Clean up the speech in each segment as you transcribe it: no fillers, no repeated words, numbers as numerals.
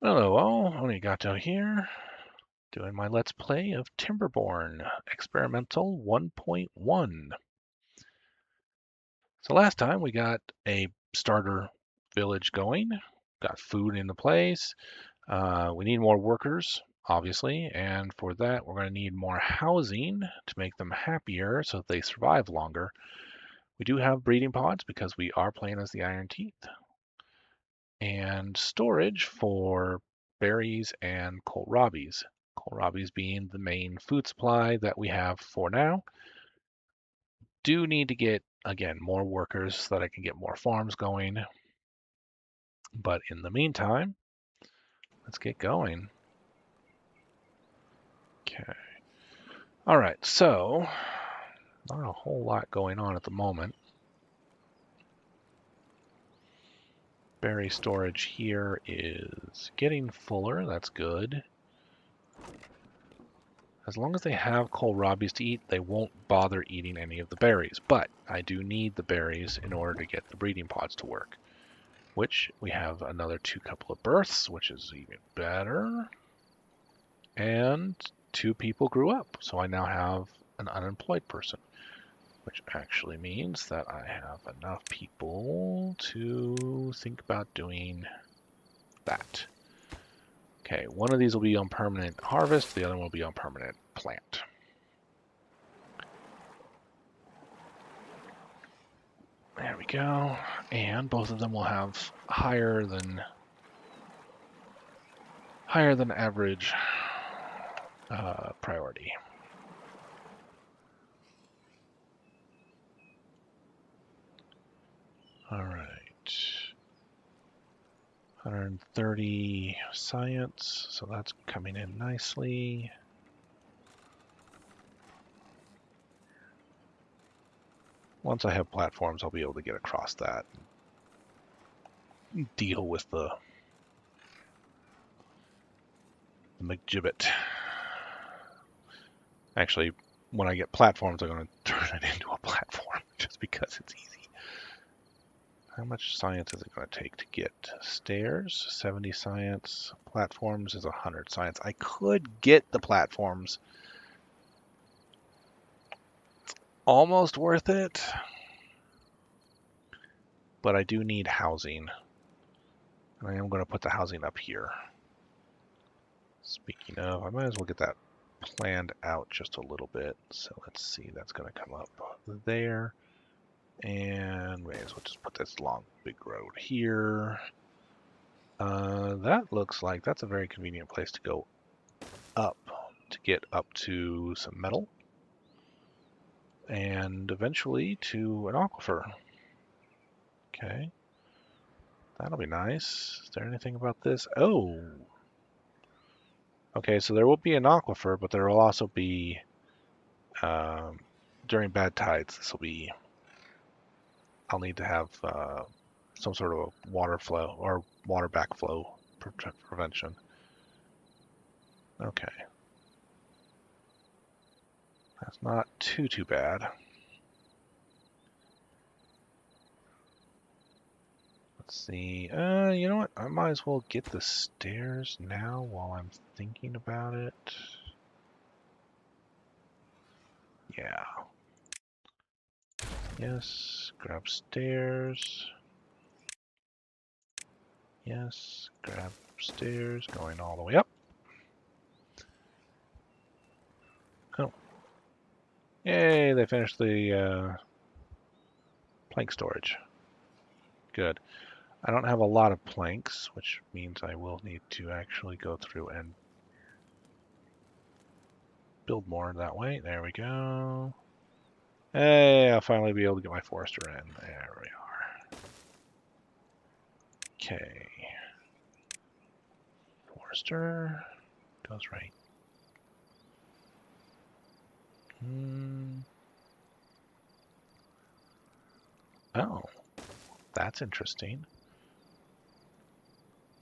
Hello all, Oni here, doing my Let's Play of Timberborn Experimental 1.1. So last time we got a starter village going, got food in the place. We need more workers, obviously, and for that we're going to need more housing to make them happier so that they survive longer. We do have breeding pods because we are playing as the Iron Teeth, and storage for berries and kohlrabies. Kohlrabies being the main food supply that we have for now. Do need to get, again, more workers so that I can get more farms going. But in the meantime, let's get going. Okay. All right, so not a whole lot going on at the moment. Berry storage here is getting fuller. That's good. As long as they have kohlrabies to eat, they won't bother eating any of the berries. But I do need the berries in order to get the breeding pods to work. Which we have another couple of births, which is even better. And 2 people grew up, so I now have an unemployed person, which actually means that I have enough people to think about doing that. Okay, one of these will be on permanent harvest, the other one will be on permanent plant. There we go. And both of them will have higher than average priority. All right. 130 science, so that's coming in nicely. Once I have platforms, I'll be able to get across that and deal with the McGibbet. Actually, when I get platforms, I'm going to turn it into a platform just because it's easy. How much science is it going to take to get stairs? 70 science. Platforms is 100 science. I could get the platforms. It's almost worth it. But I do need housing. And I am going to put the housing up here. Speaking of, I might as well get that planned out just a little bit. So let's see, that's going to come up there. And may as well just put this long big road here. That looks like that's a very convenient place to go up to get up to some metal and eventually to an aquifer. Okay, that'll be nice. Is there anything about this? Oh, okay, so there will be an aquifer, but there will also be during bad tides. This will be. I'll need to have some sort of a water flow or water backflow prevention. Okay. That's not too bad. Let's see. You know what? I might as well get the stairs now while I'm thinking about it. Yeah. Yes, grab stairs. Yes, grab stairs going all the way up. Oh. Yay, they finished the plank storage. Good. I don't have a lot of planks, which means I will need to actually go through and build more that way. There we go. Hey, I'll finally be able to get my forester in. There we are. Okay. Forester goes right. Oh, that's interesting.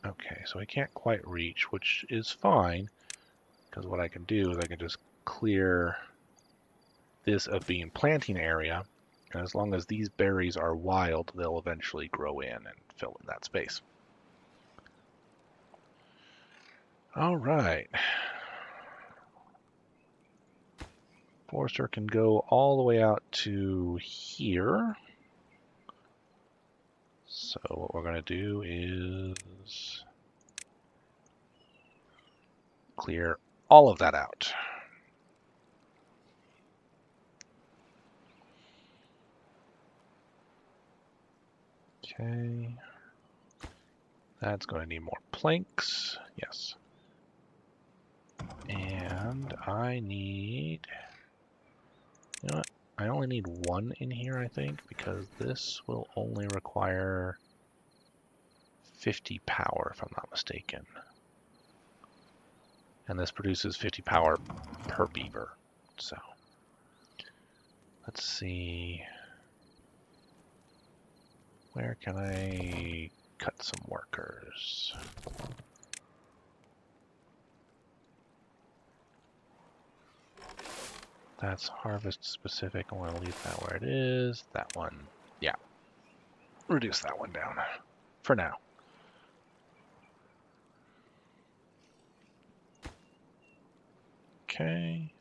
Okay, so I can't quite reach, which is fine, because what I can do is I can just clear this of being planting area, and as long as these berries are wild, they'll eventually grow in and fill in that space. All right. Forester can go all the way out to here. So what we're going to do is clear all of that out. Okay. That's going to need more planks. Yes. And I need... You know what? I only need one in here, I think, because this will only require 50 power, if I'm not mistaken. And this produces 50 power per beaver. So, let's see. Where can I cut some workers? That's harvest specific. I want to leave that where it is. That one, yeah. Reduce that one down for now. Okay.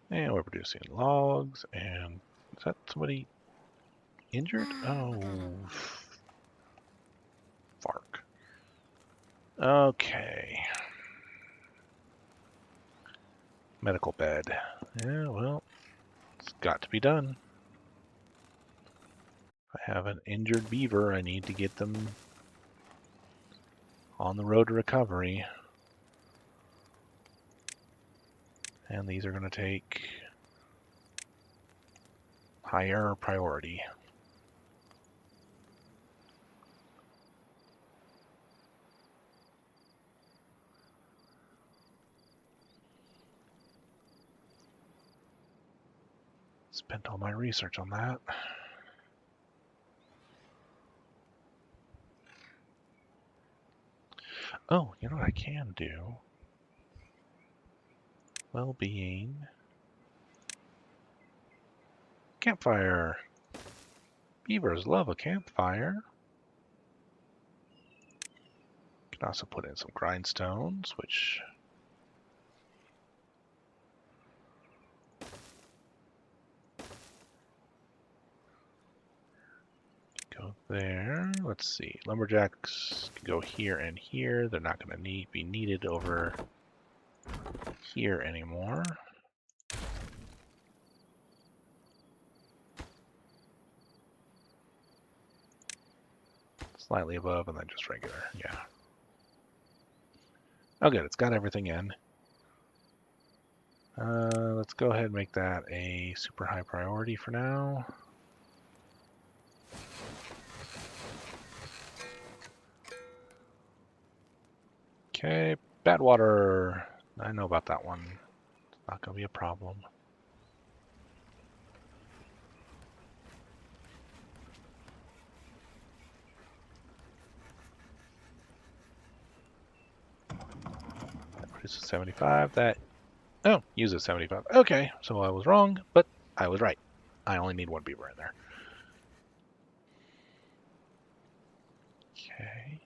And we're producing logs. And is that somebody injured? Oh, fark. Okay. Medical bed. Yeah, well, it's got to be done. I have an injured beaver. I need to get them on the road to recovery. And these are going to take higher priority. Spent all my research on that. Oh, you know what I can do? Well-being. Campfire. Beavers love a campfire. Can also put in some grindstones, which... Go there. Let's see. Lumberjacks can go here and here. They're not going to be needed over here anymore. Slightly above and then just regular. Yeah. Oh, good. It's got everything in. Let's go ahead and make that a super high priority for now. Okay, Badwater. I know about that one. It's not going to be a problem. That produces 75. That... Oh, uses 75. Okay, so I was wrong, but I was right. I only need one beaver in there. Okay.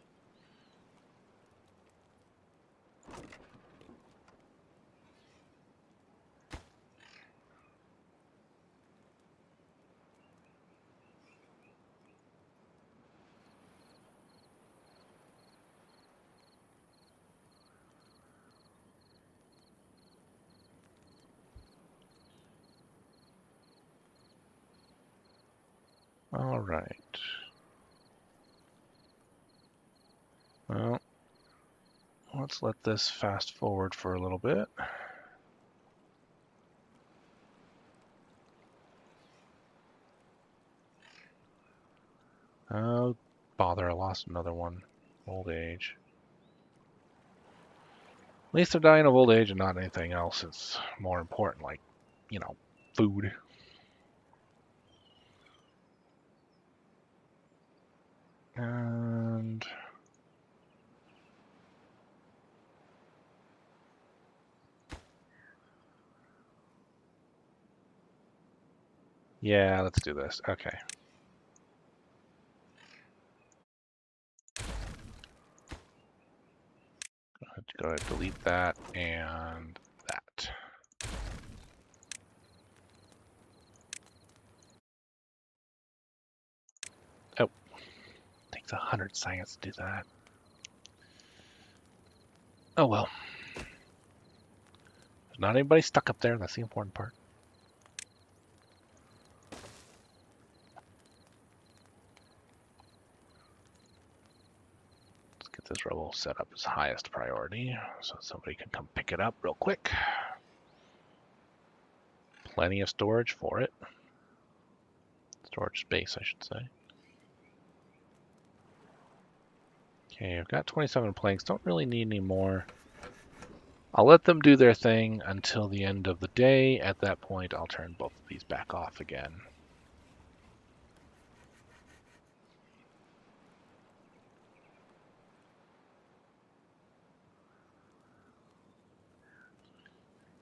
All right. Well, let's let this fast forward for a little bit. Oh, bother, I lost another one. Old age. At least they're dying of old age and not anything else. It's more important, like, you know, food. And... yeah, let's do this. Okay. go ahead and delete that and that. Oh, takes 100 seconds to do that. Oh well. There's not anybody stuck up there. That's the important part. Let's get this rubble set up as highest priority so somebody can come pick it up real quick. Plenty of storage for it. Storage space, I should say. Okay, I've got 27 planks. Don't really need any more. I'll let them do their thing until the end of the day. At that point, I'll turn both of these back off again.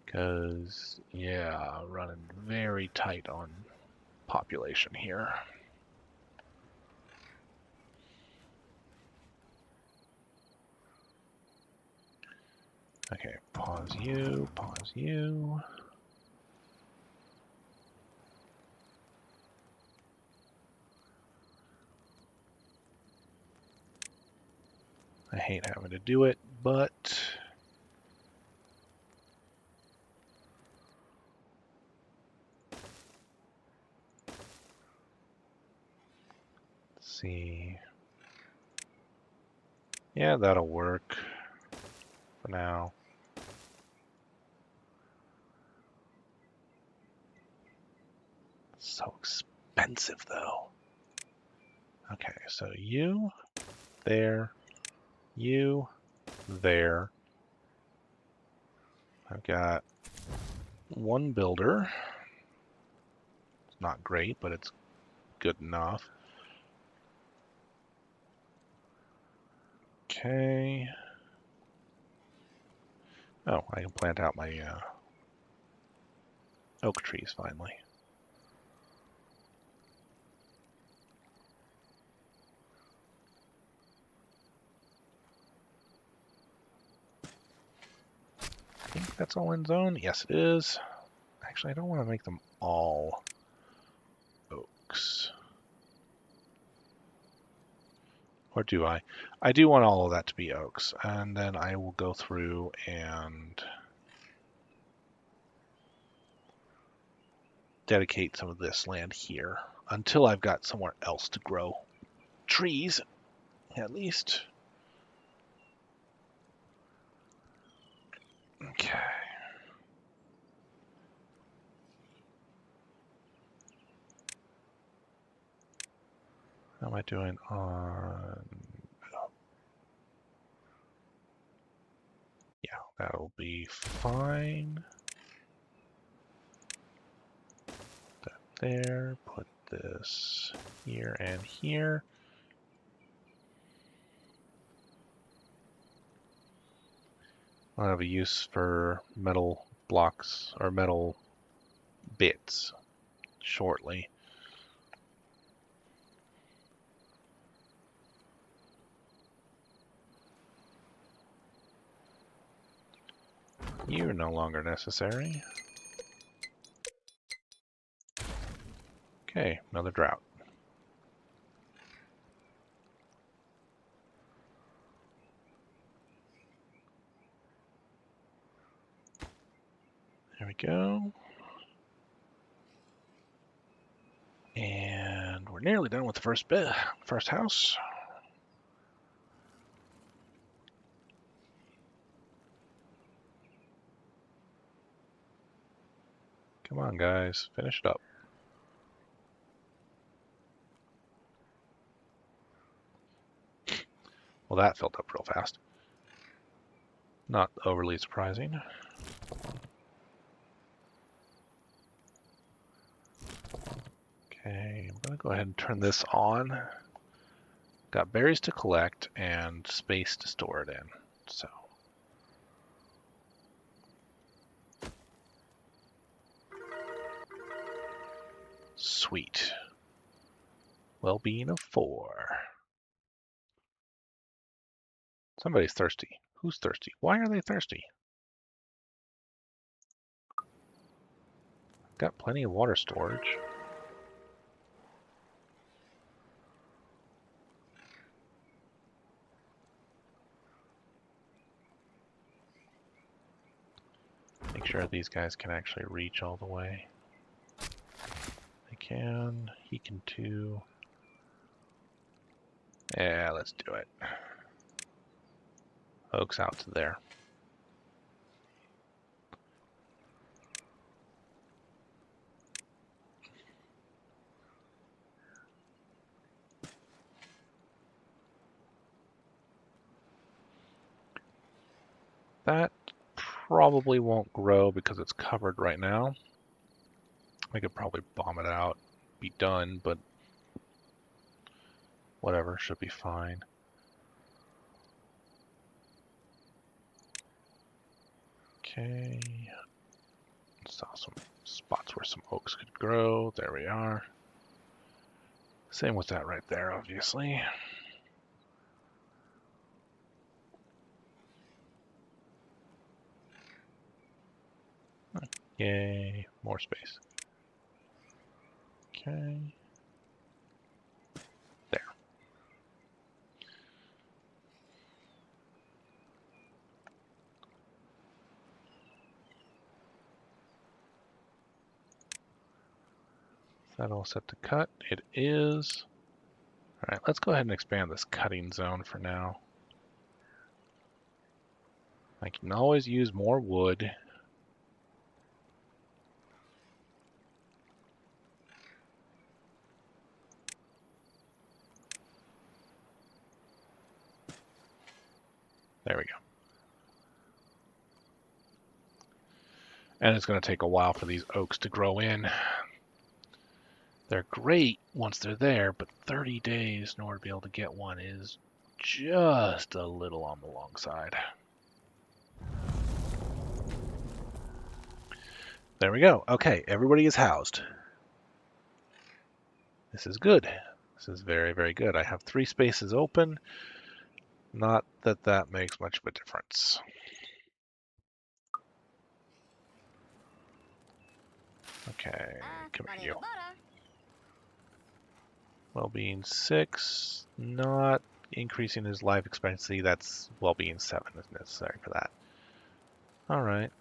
Because, yeah, running very tight on population here. Okay, pause you, pause you. I hate having to do it, but let's see. Yeah, that'll work for now. So expensive though. Okay, so you there, you there. I've got one builder. It's not great, but it's good enough. Okay. Oh, I can plant out my oak trees finally. I think that's all in zone. Yes, it is. Actually, I don't want to make them all oaks. Or do I? I do want all of that to be oaks. And then I will go through and dedicate some of this land here until I've got somewhere else to grow trees, at least. Okay. How am I doing on... Yeah, that'll be fine. That there, put this here and here. I'll have a use for metal blocks or metal bits shortly. You're no longer necessary. Okay, another drought. There we go. And we're nearly done with the first house. Come on, guys, finish it up. Well, that filled up real fast. Not overly surprising. Okay, I'm gonna go ahead and turn this on. Got berries to collect and space to store it in, so. Sweet. Well-being of 4. Somebody's thirsty. Who's thirsty? Why are they thirsty? Got plenty of water storage. Make sure these guys can actually reach all the way. They can. He can too. Yeah, let's do it. Oak's out to there. That probably won't grow because it's covered right now. I could probably bomb it out, be done, but whatever, should be fine. Okay. Saw some spots where some oaks could grow. There we are. Same with that right there, obviously. Yay, more space. Okay. There. Is that all set to cut? It is. Alright, let's go ahead and expand this cutting zone for now. I can always use more wood. There we go. And it's going to take a while for these oaks to grow in. They're great once they're there, but 30 days in order to be able to get one is just a little on the long side. There we go. Okay, everybody is housed. This is good. This is very, very good. I have 3 spaces open. Not that that makes much of a difference. Okay, come here, you. Well-being 6, not increasing his life expectancy. That's well-being 7 is necessary for that. All right,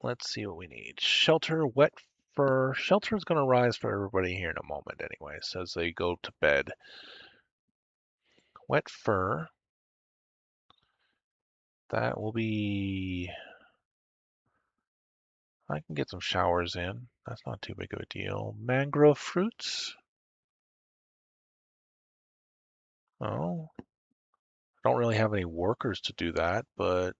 let's see what we need. Shelter, wet fur. Shelter is going to rise for everybody here in a moment anyway, so as they go to bed. Wet fur. That will be... I can get some showers in. That's not too big of a deal. Mangrove fruits. Oh, I don't really have any workers to do that, but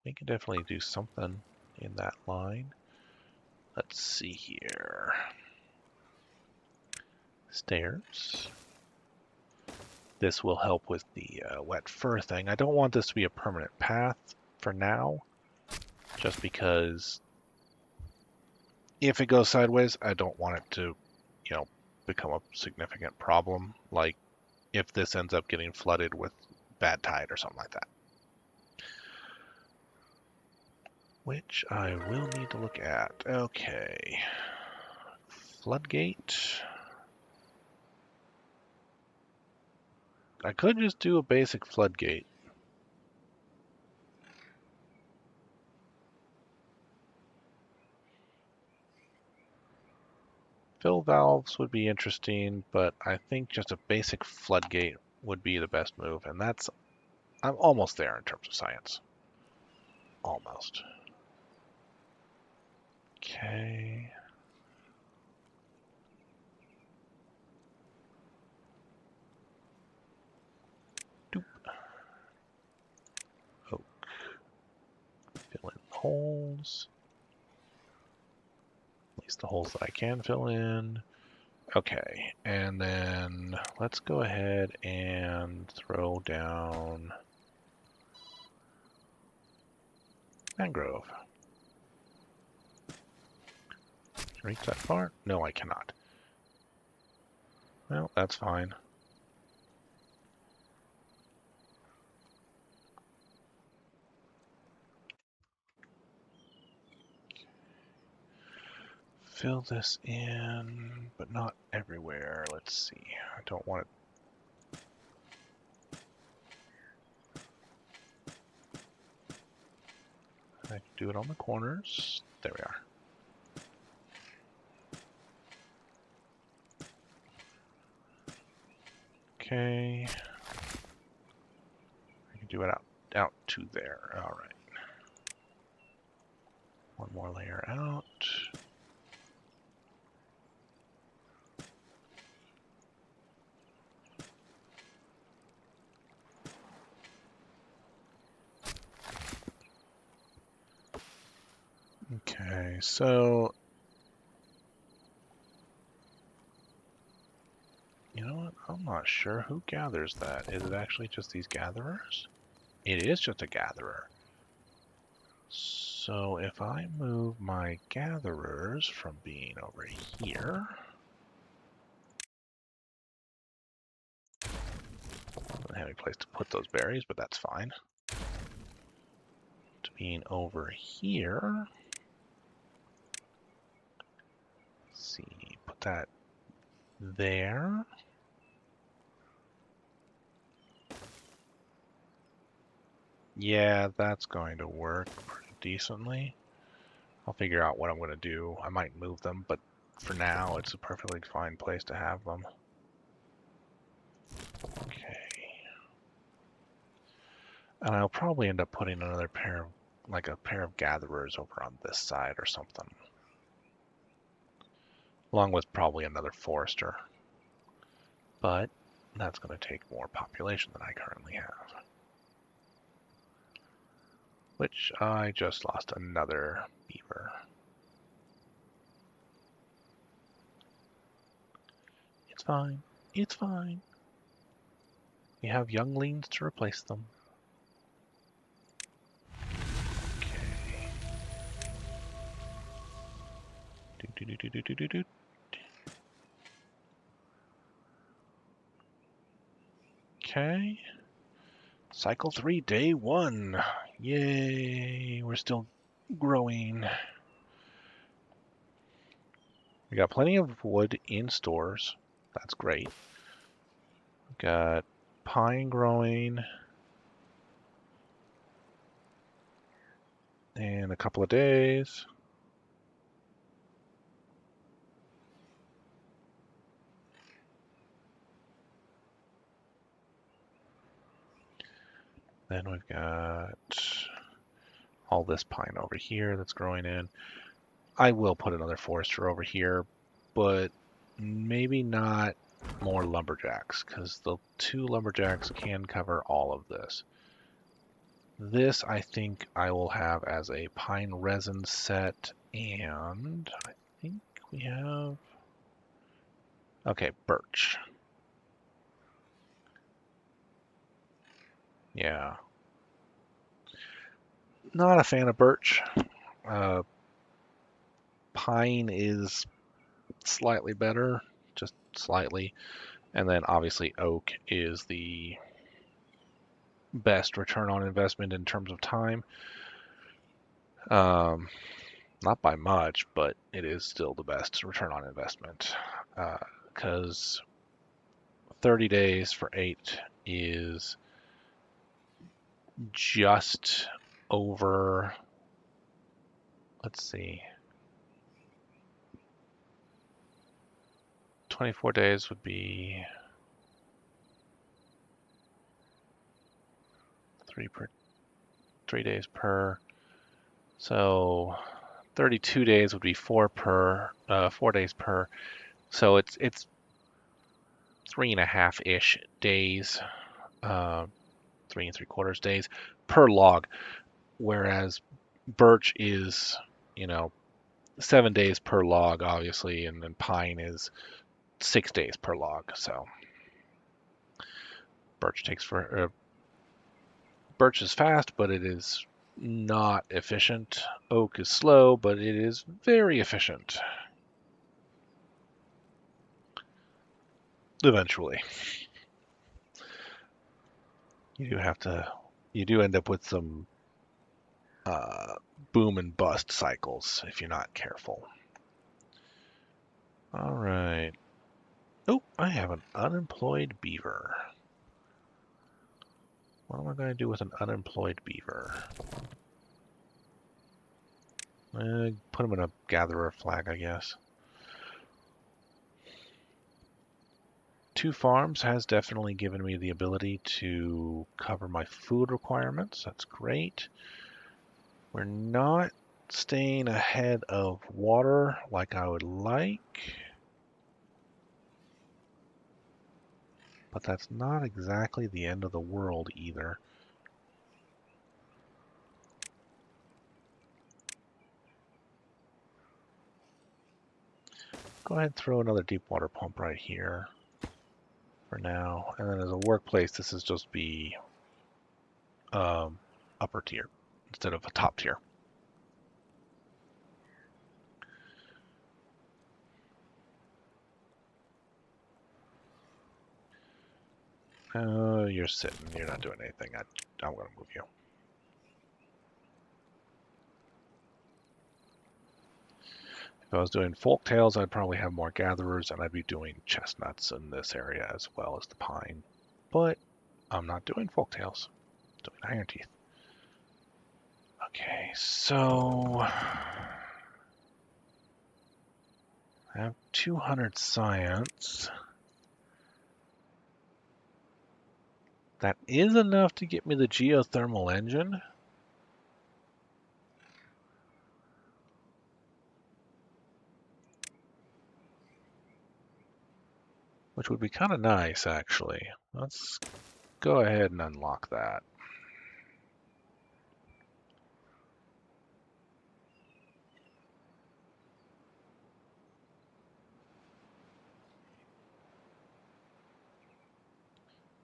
we can definitely do something in that line. Let's see here. Stairs. This will help with the wet fur thing. I don't want this to be a permanent path for now, just because if it goes sideways, I don't want it to, become a significant problem. Like if this ends up getting flooded with bad tide or something like that. Which I will need to look at. Okay. Floodgate. I could just do a basic floodgate. Fill valves would be interesting, but I think just a basic floodgate would be the best move, and I'm almost there in terms of science. Almost. Okay. Doop. Oak. Fill in holes. At least the holes that I can fill in. Okay, and then let's go ahead and throw down mangrove. Can I reach that far? No, I cannot. Well, that's fine. fill this in, but not everywhere. Let's see. I don't want it. I can do it on the corners. There we are. Okay. I can do it out to there. All right. One more layer out. Okay, so you know what? I'm not sure who gathers that. Is it actually just these gatherers? It is just a gatherer. So if I move my gatherers from being over here, I don't have any place to put those berries, but that's fine. To being over here, let's see, put that there. Yeah, that's going to work pretty decently. I'll figure out what I'm going to do. I might move them, but for now, it's a perfectly fine place to have them. Okay. And I'll probably end up putting another pair of, like a pair of gatherers over on this side or something. Along with probably another forester. But that's going to take more population than I currently have. Which I just lost another beaver. It's fine. It's fine. We have younglings to replace them. Okay. Do. Okay. Cycle 3, day 1. Yay! We're still growing. We got plenty of wood in stores. That's great. We got pine growing. In a couple of days. Then we've got all this pine over here that's growing in. I will put another forester over here, but maybe not more lumberjacks, because the 2 lumberjacks can cover all of this. This I think I will have as a pine resin set, and I think we have... Okay, birch. Yeah. Not a fan of birch. Pine is slightly better, just slightly. And then obviously oak is the best return on investment in terms of time. Not by much, but it is still the best return on investment. Because 30 days for 8 is just over, let's see, 24 days would be 3 days per. So 32 days would be 4 days per. So it's 3.5-ish days, 3 3/4 days per log, whereas birch is, 7 days per log, obviously, and then pine is 6 days per log. So birch is fast, but it is not efficient. Oak is slow, but it is very efficient. Eventually. You do end up with some boom and bust cycles if you're not careful. All right. Oh, I have an unemployed beaver. What am I going to do with an unemployed beaver? Put him in a gatherer flag, I guess. 2 farms has definitely given me the ability to cover my food requirements. That's great. We're not staying ahead of water like I would like. But that's not exactly the end of the world either. Go ahead and throw another deep water pump right here for now. And then as a workplace, this is just be upper tier instead of a top tier. You're sitting. You're not doing anything. I'm going to move you. If I was doing folktales, I'd probably have more gatherers, and I'd be doing chestnuts in this area as well as the pine. But I'm not doing folktales. I'm doing iron teeth. Okay, so I have 200 science. That is enough to get me the geothermal engine. Which would be kind of nice, actually. Let's go ahead and unlock that.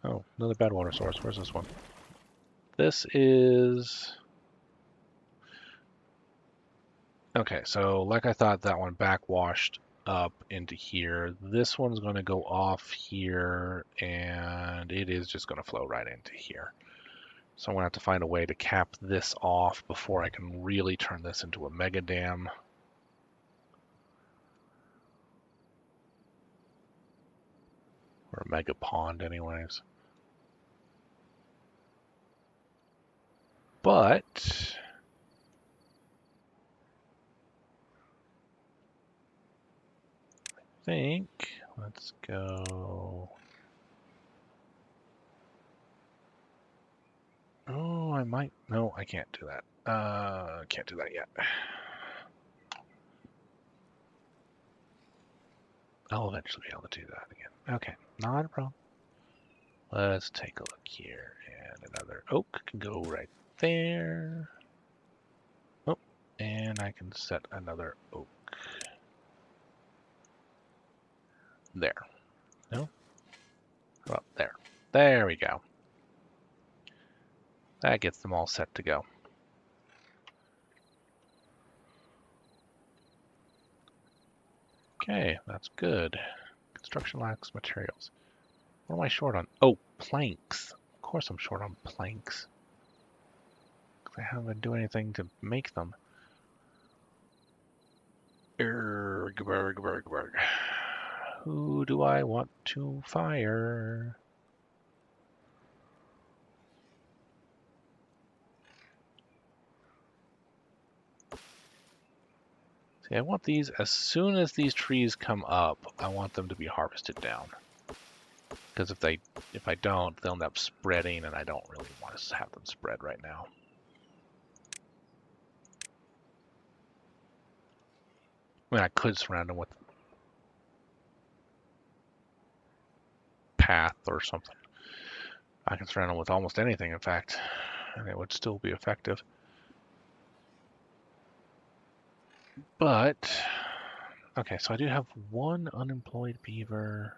Oh, another Badwater source. Where's this one? This is... Okay, so like I thought, that one backwashed up into here. This one's going to go off here, and it is just going to flow right into here. So I'm going to have to find a way to cap this off before I can really turn this into a mega dam. Or a mega pond, anyways. But... I think... Let's go... Oh, I might... No, I can't do that. Can't do that yet. I'll eventually be able to do that again. Okay, not a problem. Let's take a look here. And another oak can go right there. Oh, and I can set another oak. There. No? Well, there. There we go. That gets them all set to go. Okay, that's good. Construction lacks materials. What am I short on? Oh, planks. Of course I'm short on planks. I haven't been doing anything to make them. Erg, berg, berg, berg. Who do I want to fire? See, I want these, as soon as these trees come up, I want them to be harvested down. Because if I don't, they'll end up spreading, and I don't really want to have them spread right now. I mean, I could surround them with path or something. I can surround them with almost anything, in fact, and it would still be effective. But, okay, so I do have one unemployed beaver.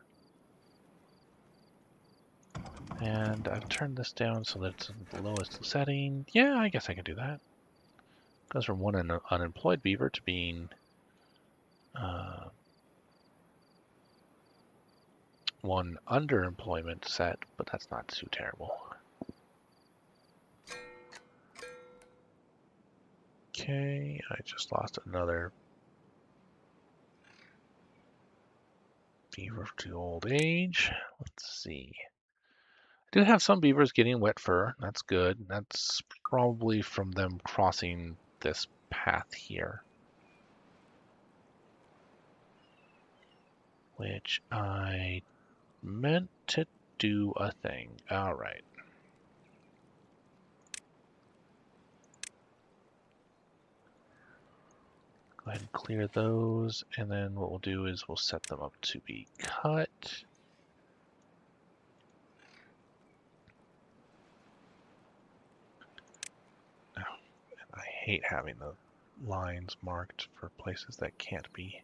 And I've turned this down so that it's the lowest setting. Yeah, I guess I can do that. Goes from one unemployed beaver to being one underemployment set, but that's not too terrible. Okay, I just lost another Beaver to old age. Let's see. I do have some beavers getting wet fur. That's good. That's probably from them crossing this path here. Which I meant to do a thing. All right. Go ahead and clear those, and then what we'll do is we'll set them up to be cut. I hate having the lines marked for places that can't be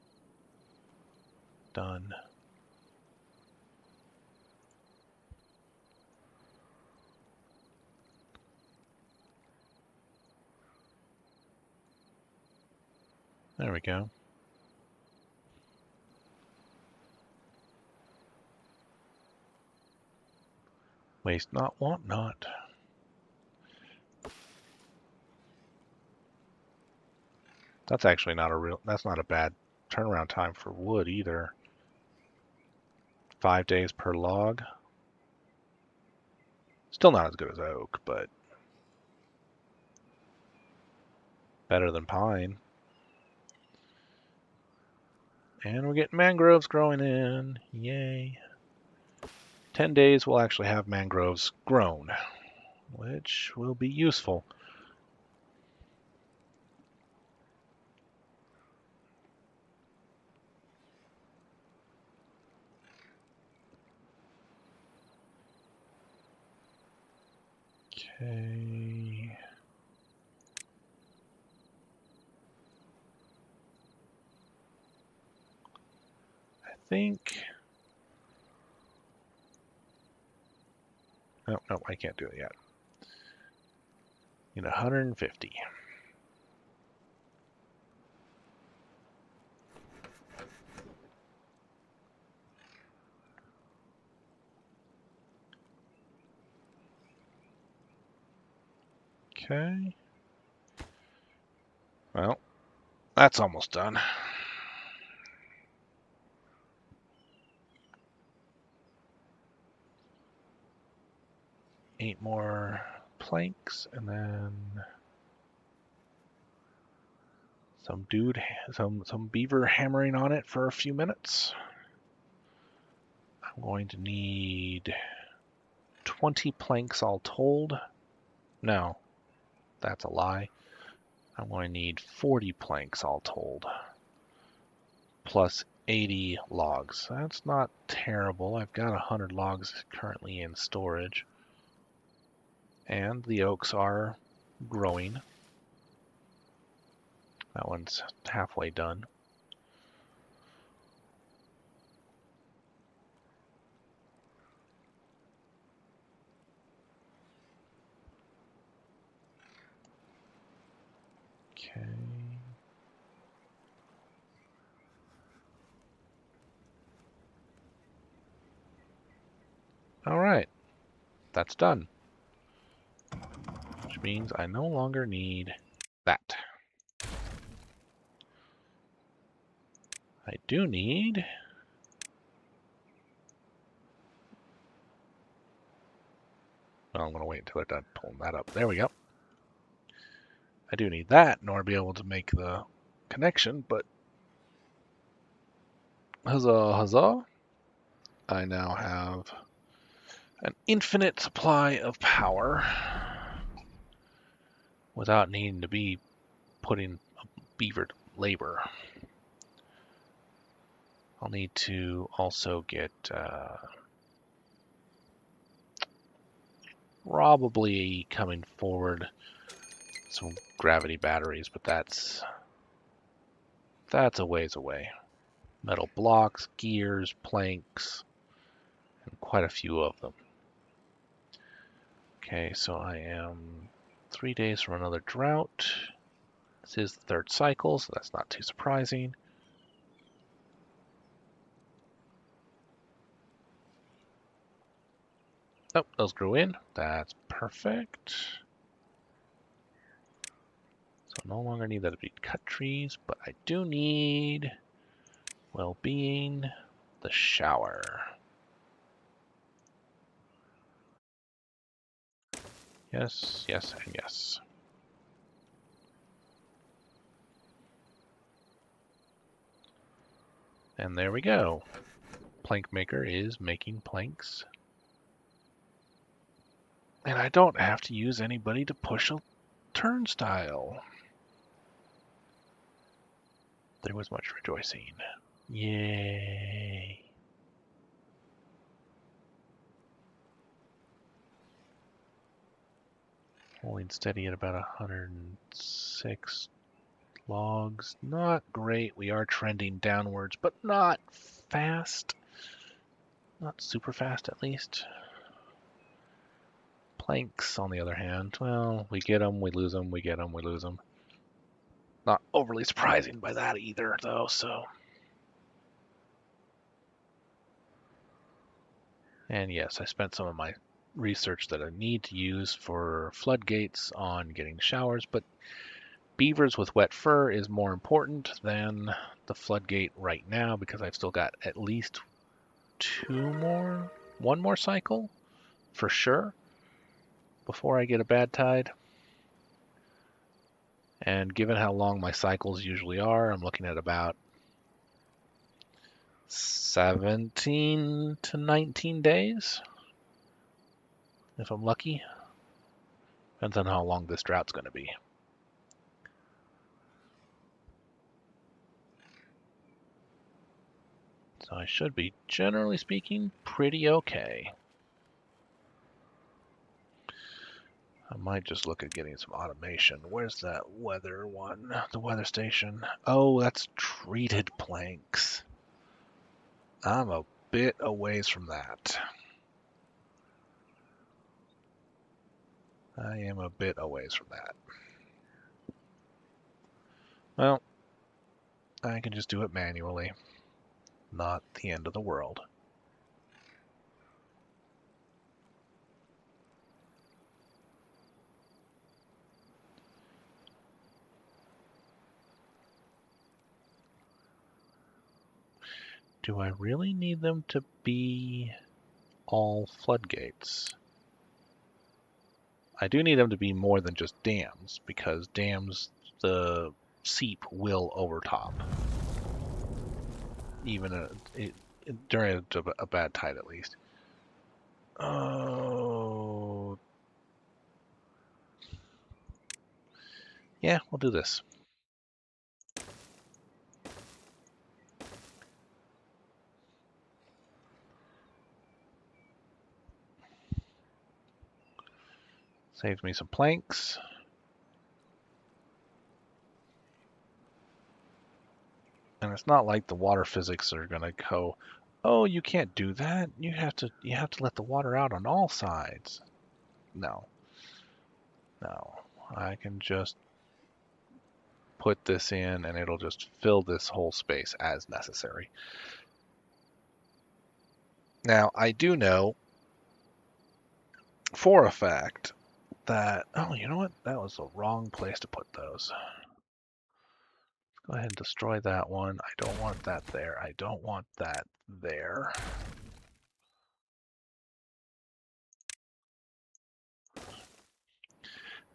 done. There we go. Waste not, want not. That's actually not a real, that's not a bad turnaround time for wood either. 5 days per log. Still not as good as oak, but better than pine. And we're getting mangroves growing in. Yay. 10 days we'll actually have mangroves grown, which will be useful. Okay. I think... No, I can't do it yet. Need 150. Okay. Well, that's almost done. 8 more planks, and then some beaver hammering on it for a few minutes. I'm going to need 20 planks all told. No, that's a lie. I'm going to need 40 planks all told, plus 80 logs. That's not terrible. I've got 100 logs currently in storage. And the oaks are growing. That one's halfway done. Okay. All right, that's done. Which means I no longer need that. I do need... Well, I'm going to wait until they're done pulling that up. There we go. I do need that in order to be able to make the connection, but huzzah, huzzah. I now have an infinite supply of power without needing to be putting beaver to labor. I'll need to also get probably coming forward some gravity batteries, but that's a ways away. Metal blocks, gears, planks, and quite a few of them. Okay, so I am 3 days from another drought. This is the 3rd cycle, so that's not too surprising. Oh, those grew in. That's perfect. So no longer need that to be cut trees, but I do need well-being. the shower. Yes, yes, and yes. And there we go. Plank maker is making planks. And I don't have to use anybody to push a turnstile. There was much rejoicing. Yay. Holding steady at about 106 logs. Not great. We are trending downwards, but not fast. Not super fast, at least. Planks, on the other hand, well, we get them, we lose them, we get them, we lose them. Not overly surprising by that either, though, so. And yes, I spent some of my research that I need to use for floodgates on getting showers, but beavers with wet fur is more important than the floodgate right now because I've still got at least one more cycle for sure before I get a bad tide. And given how long my cycles usually are, I'm looking at about 17 to 19 days, if I'm lucky. Depends on how long this drought's going to be. So I should be, generally speaking, pretty okay. I might just look at getting some automation. Where's that weather one? The weather station. Oh, that's treated planks. I'm a bit a ways from that. I am a bit a ways from that. Well, I can just do it manually. Not the end of the world. Do I really need them to be all floodgates? I do need them to be more than just dams, because dams, the seep will overtop. Even during a bad tide, at least. Oh. Yeah, we'll do this. Saves me some planks. And it's not like the water physics are gonna go, oh, you can't do that. You have to let the water out on all sides. No. No. I can just put this in and it'll just fill this whole space as necessary. Now, I do know for a fact that, oh, you know what? That was the wrong place to put those. Go ahead and destroy that one. I don't want that there. I don't want that there.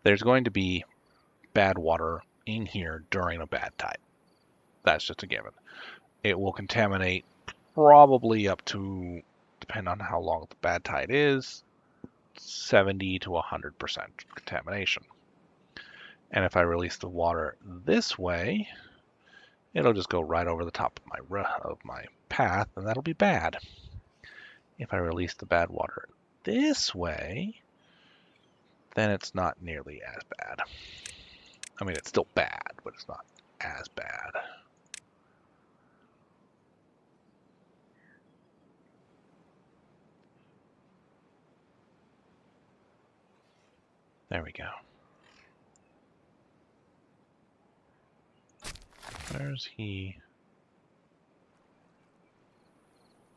There's going to be bad water in here during a bad tide. That's just a given. It will contaminate probably up to, depending on how long the bad tide is, 70 to 100% contamination. And if I release the water this way, it'll just go right over the top of my path, and that'll be bad. If I release the bad water this way, then it's not nearly as bad. I mean, it's still bad, but it's not as bad. There we go. Where's he?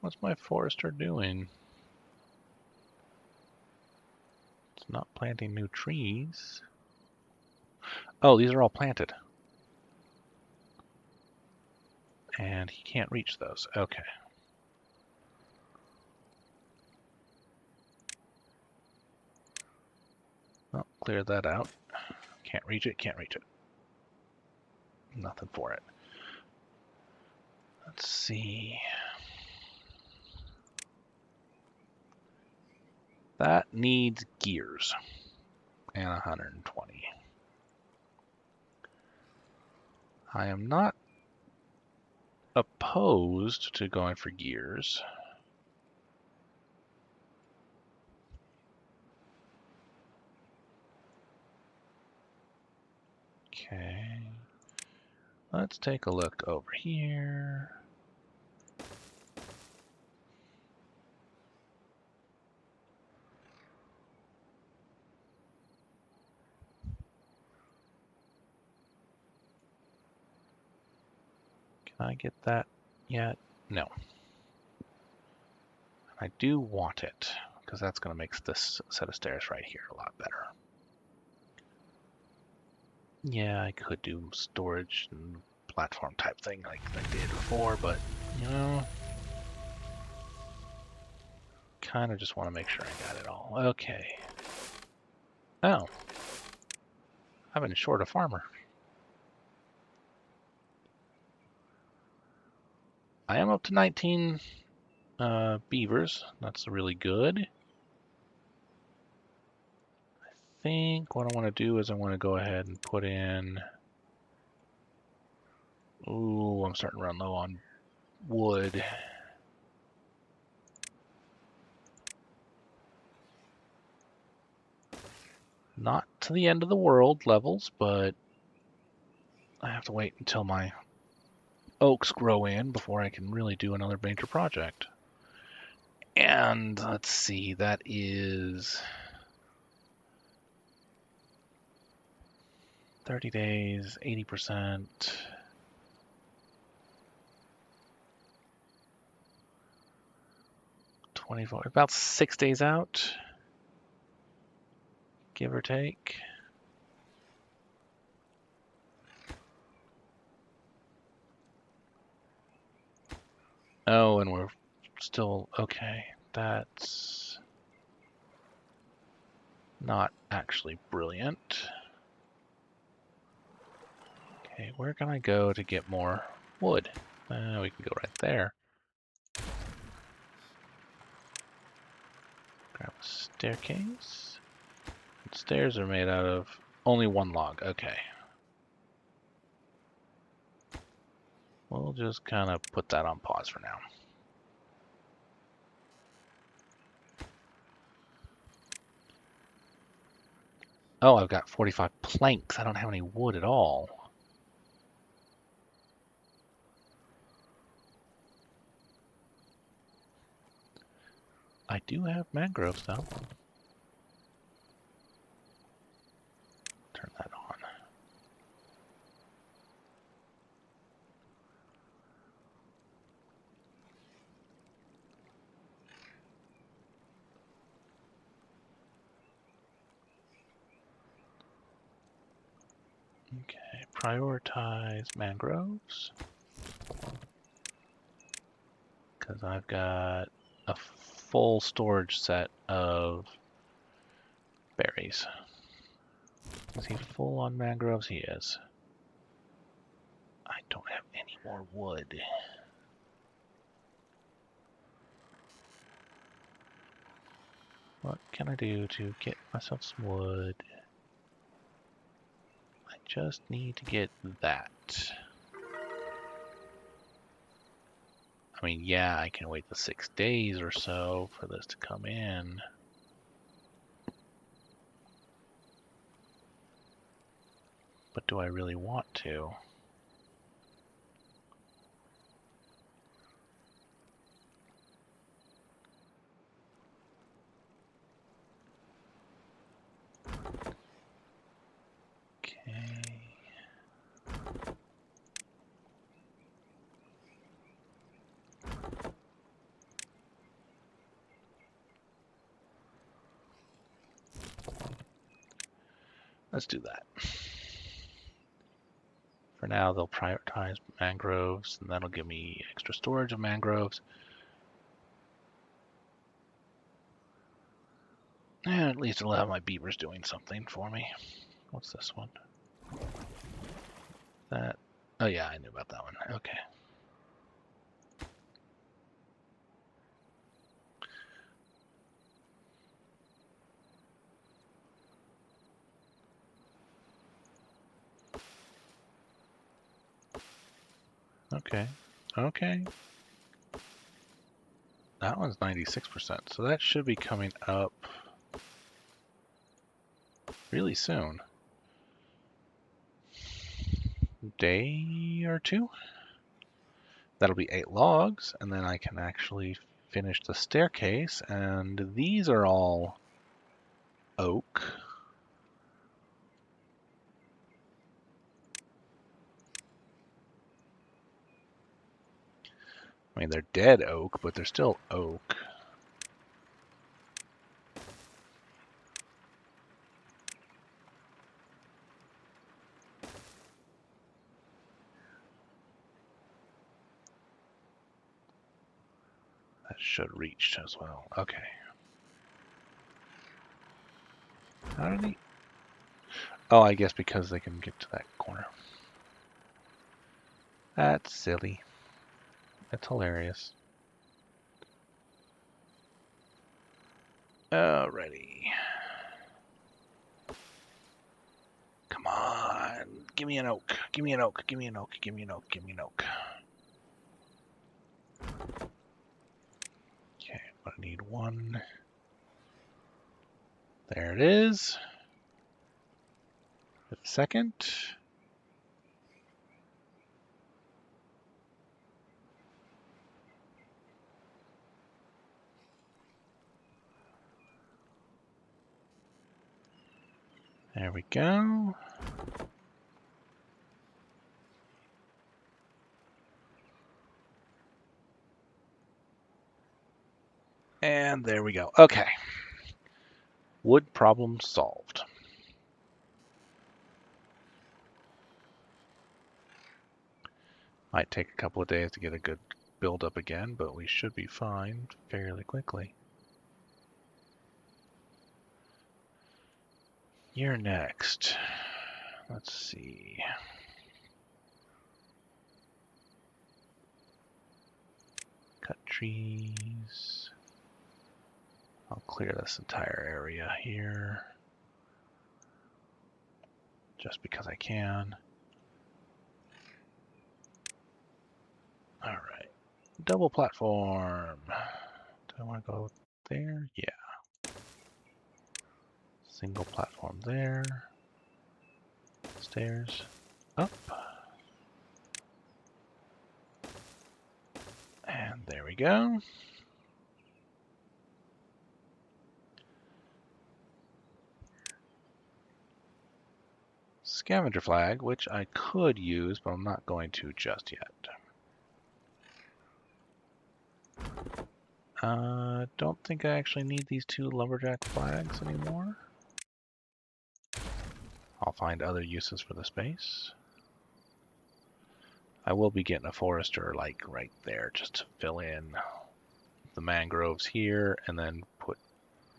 What's my forester doing? It's not planting new trees. Oh, these are all planted. And he can't reach those. Okay. clear that out. Can't reach it, can't reach it. Nothing for it. Let's see. That needs gears. And 120. I am not opposed to going for gears. Okay. Let's take a look over here. Can I get that yet? No. I do want it, because that's going to make this set of stairs right here a lot better. Yeah, I could do storage and platform type thing like I did before, but, you know, kind of just want to make sure I got it all. Okay. Oh. I've been short a farmer. I am up to 19 beavers. That's really good. I think what I want to do is I want to go ahead and put in... Ooh, I'm starting to run low on wood. Not to the end of the world levels, but I have to wait until my oaks grow in before I can really do another major project. And let's see, that is 30 days, 80%, 24, about 6 days out, give or take. Oh, and we're still, okay, that's not actually brilliant. Okay, where can I go to get more wood? We can go right there. Grab a staircase. Stairs are made out of only one log, okay. We'll just kind of put that on pause for now. Oh, I've got 45 planks. I don't have any wood at all. I do have mangroves, though. Turn that on. Okay, prioritize mangroves. Because I've got a full storage set of berries. Is he full on mangroves? He is. I don't have any more wood. What can I do to get myself some wood? I just need to get that. I mean, yeah, I can wait the 6 days or so for this to come in. But do I really want to? Okay. Let's do that. For now, they'll prioritize mangroves, and that'll give me extra storage of mangroves. And at least it'll have my beavers doing something for me. What's this one? That. Oh yeah, I knew about that one. Okay. Okay. Okay. That one's 96%, so that should be coming up really soon. Day or two? That'll be 8 logs, and then I can actually finish the staircase, and these are all oak. I mean, they're dead oak, but they're still oak. That should reach as well. Okay. How did he? Oh, I guess because they can get to that corner. That's silly. That's hilarious. Alrighty. Come on. Give me an oak. Give me an oak. Give me an oak. Give me an oak. Give me an oak. Okay, I need one. There it is. A second. There we go. And there we go. Okay. Wood problem solved. Might take a couple of days to get a good build up again, but we should be fine fairly quickly. You're next. Let's see. Cut trees. I'll clear this entire area here. Just because I can. Alright. Double platform. Do I want to go there? Yeah. Single platform there. Stairs. Up. And there we go. Scavenger flag, which I could use, but I'm not going to just yet. Don't think I actually need these 2 lumberjack flags anymore. I'll find other uses for the space. I will be getting a forester like right there just to fill in the mangroves here and then put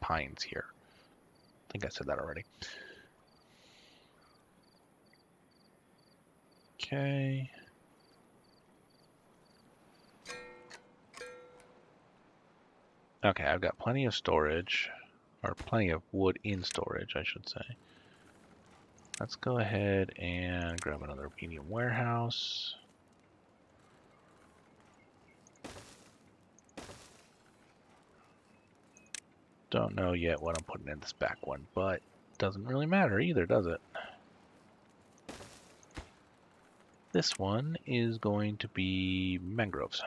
pines here. I think I said that already. Okay. Okay, I've got plenty of storage, or plenty of wood in storage, I should say. Let's go ahead and grab another medium warehouse. Don't know yet what I'm putting in this back one, but doesn't really matter either, does it? This one is going to be mangroves.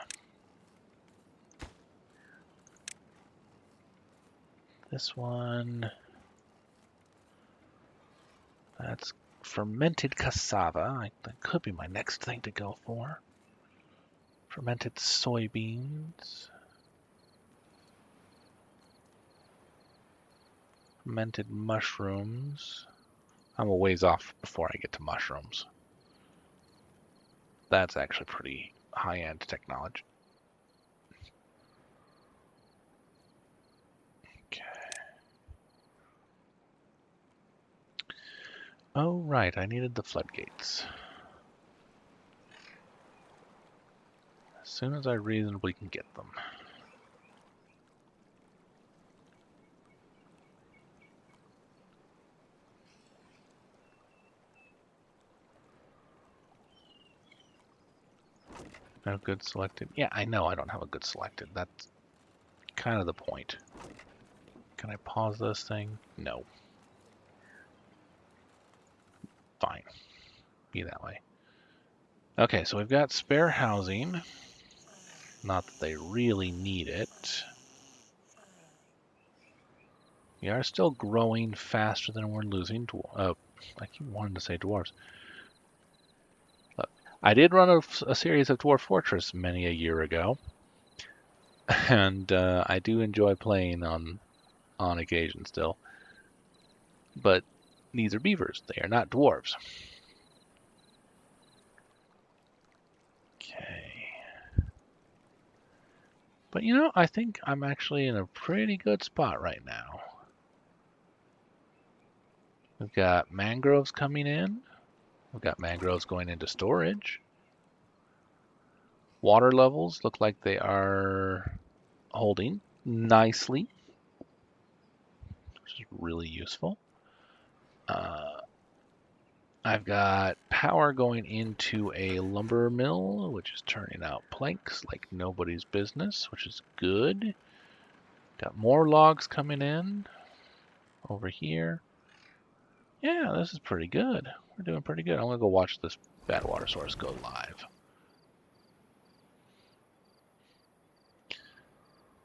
This one, that's fermented cassava. That could be my next thing to go for. Fermented soybeans. Fermented mushrooms. I'm a ways off before I get to mushrooms. That's actually pretty high-end technology. Okay. Oh, right, I needed the floodgates. As soon as I reasonably can get them. No good selected. Yeah, I know I don't have a good selected. That's kind of the point. Can I pause this thing? No. Fine. Be that way. Okay, so we've got spare housing. Not that they really need it. We are still growing faster than we're losing. I keep wanting to say dwarves. Look, I did run a series of Dwarf Fortress many a year ago, and I do enjoy playing on occasion still. But these are beavers. They are not dwarves. Okay. But you know, I think I'm actually in a pretty good spot right now. We've got mangroves coming in. We've got mangroves going into storage. Water levels look like they are holding nicely, which is really useful. I've got power going into a lumber mill, which is turning out planks like nobody's business, which is good. Got more logs coming in over here. Yeah, this is pretty good. We're doing pretty good. I'm going to go watch this Badwater source go live.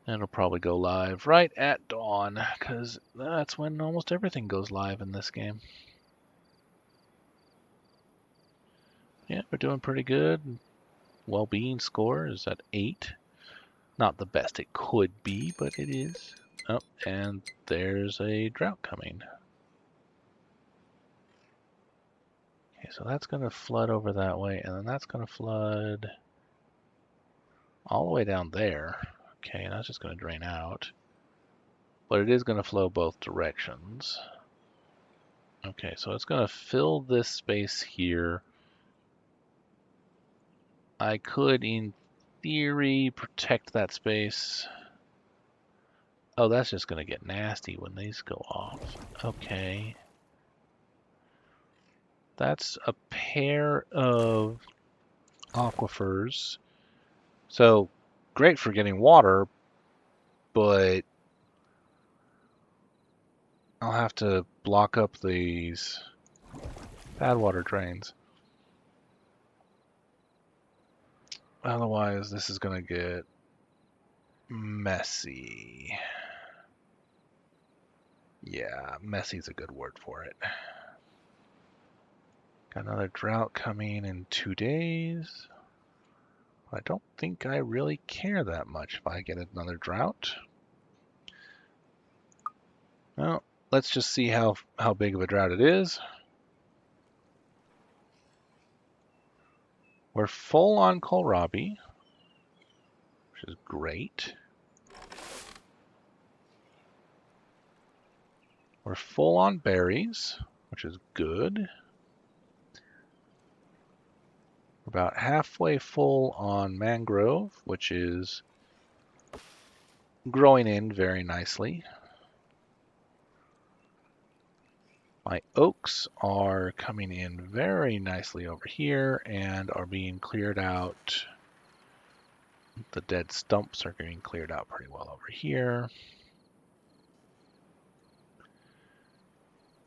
And it'll probably go live right at dawn, because that's when almost everything goes live in this game. Yeah, we're doing pretty good. Well-being score is at 8. Not the best it could be, but it is. Oh, and there's a drought coming. Okay, so that's going to flood over that way, and then that's going to flood all the way down there. Okay, and that's just going to drain out. But it is going to flow both directions. Okay, so it's going to fill this space here. I could, in theory, protect that space. Oh, that's just going to get nasty when these go off. Okay. That's a pair of aquifers. So, great for getting water, but I'll have to block up these Badwater drains. Otherwise, this is going to get messy. Yeah, messy's a good word for it. Got another drought coming in 2 days. I don't think I really care that much if I get another drought. Well, let's just see how big of a drought it is. We're full on kohlrabi, which is great. We're full on berries, which is good. We're about halfway full on mangrove, which is growing in very nicely. My oaks are coming in very nicely over here and are being cleared out. The dead stumps are getting cleared out pretty well over here.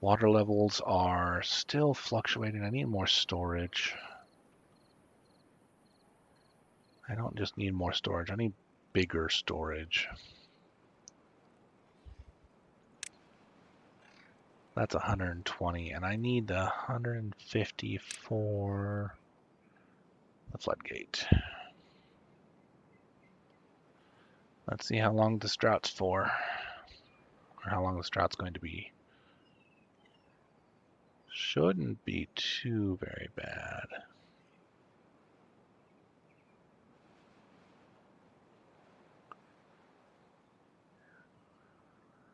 Water levels are still fluctuating. I need more storage. I don't just need more storage. I need bigger storage. That's 120, and I need 150 for the floodgate. Let's see how long this drought's for, or how long this drought's going to be. Shouldn't be too very bad.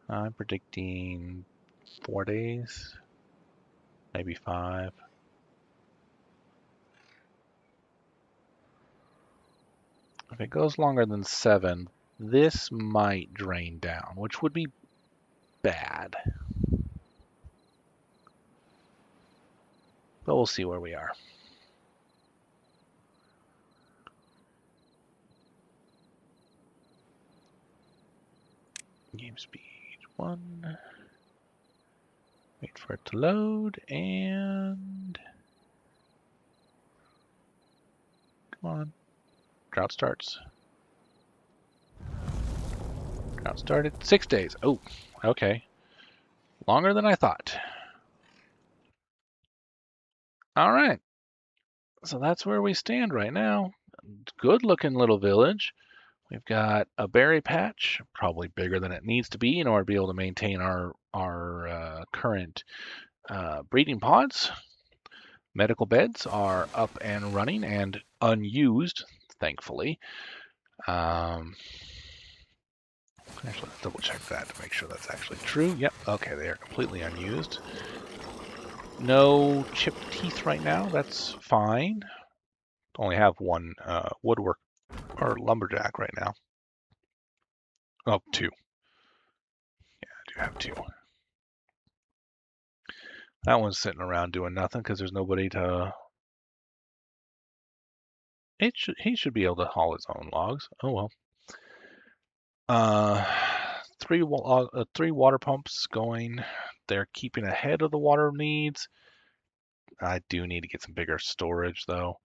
I'm predicting 4 days. maybe 5. If it goes longer than 7, this might drain down, which would be bad. But we'll see where we are. Game speed 1. Wait for it to load, and come on. Drought starts. Drought started. 6 days. Oh, okay. Longer than I thought. All right. So that's where we stand right now. Good looking little village. We've got a berry patch, probably bigger than it needs to be in order to be able to maintain our current breeding pods. Medical beds are up and running and unused, thankfully. Actually, let's double check that to make sure that's actually true. Yep, okay, they are completely unused. No chipped teeth right now, that's fine. Only have one woodwork or lumberjack right now. Oh, 2. Yeah, I do have 2. That one's sitting around doing nothing because there's nobody to. He should be able to haul his own logs. Oh well. Uh, 3 water pumps going. They're keeping ahead of the water needs. I do need to get some bigger storage though,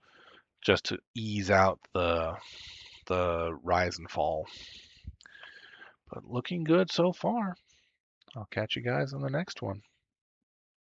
just to ease out the rise and fall. But looking good so far. I'll catch you guys on the next one.